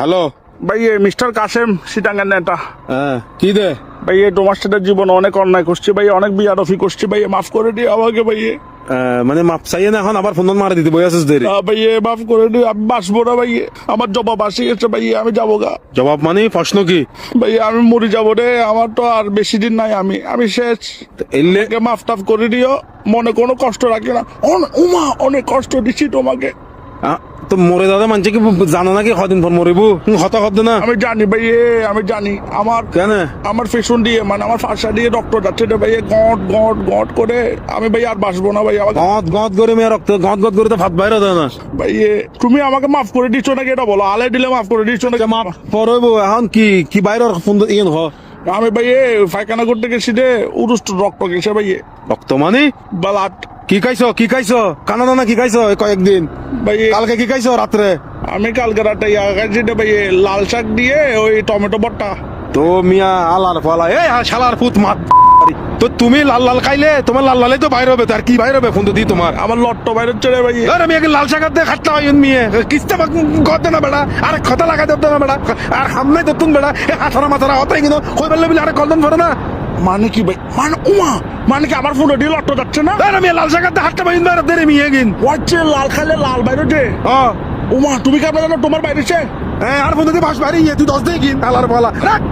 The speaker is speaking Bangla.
হ্যালো। ভাই মিস্টার কাসেম সিটাঙ্গের নেতা। হ্যাঁ, কি দে? ভাই তোমার সাথে জীবনে অনেক অন্যায় করছি ভাই, অনেক বিয়ারফি করছি ভাই, মাফ করে দিও আমাকে ভাই। মানে মাপ চাইয়ে না এখন আবার ফোন মারা দিতে বই আছিস দেরি। ভাই মাফ করে দিও, আমি বাঁচবো না ভাই, আমার জবাব আসে গেছে ভাই, আমি যাবো গা। জবাব মানে প্রশ্ন কি? ভাই আমি মরে যাবো রে, আমার তো আর বেশি দিন নাই, আমি শেষ। এলে আমাকে মাফ টাফ করে দিও, মনে কোনো কষ্ট রাখি না। উমা অনেক কষ্ট দিচ্ছি তোমাকে। তো মরে দাদা মানছে কি জানো নাকি কদিন পর মরিবু? হতা হত না আমি জানি ভাই, আমি জানি। আমার কেন আমার পেছন দিয়ে মানে আমার ফাঁসা দিয়ে রক্ত যাচ্ছে রে ভাই, গট গট গট করে। আমি ভাই আর বাঁচবো না ভাই, আমাকে গদ গদ করে মেয়ে রক্ত গদ গদ করে তো ভাত বাইরে দেয় না ভাই। তুমি আমাকে মাফ করে দিচ্ছ নাকি এটা বলো, আলে দিলে মাফ করে দিচ্ছ নাকি? মাপ পরবো এখন কি কি বাইরের ফোন ইয়ে হ আমি ভাই পায়খানা করতে গেছি রে, উরুষ্ট রক্ত গেছে ভাই, রক্ত মানে বালাট। কি খাইছো কি খাইছো? কানা দানা কি খাইছো এই কয়েকদিন? ভাই কালকে কি খাইছো রাত্রে? আমি কালকে রাতে খাইছি রে ভাই, লাল শাক দিয়ে ওই টমেটো ভর্তা। তো মিয়া আলার ফালা এই শালার ফুত মাত। তো তুমি লাল লাল খাইলে তোমার লাল লালে তো বাইরে হবে, তার কি বাইরে হবে ফোন তো দি তোমার? আমার লট্ট বাইরে হচ্ছে রে ভাই। আরে মিয়া লাল শাকার দিয়ে খাটতে হয় মিয়ে কিস্তে গদে না বেড়া, আরে কথা লাগা দিতে না বেড়া, আর হামনে দতুন বেড়া হাতারা মাথারা হতাই কিন্তু কই বললে বলে আরে কলদন ফরে না। মানে কি ভাই, মানে উমা মানে কি আমার ফোনে দিয়ে লট্ট যাচ্ছে না? আরে মিয়া লাল শাকার দিয়ে হাতটা বাইন বাইরে দেরে মিয়ে গিন হচ্ছে লাল খাইলে লাল বাইরে যে। হ্যাঁ উমা তুমি কেমন জানো তোমার বাইরেছে? আর ফোন দিয়ে বাস বাইরে তুই 10 দিয়ে গিন আলার ফালা রাখ।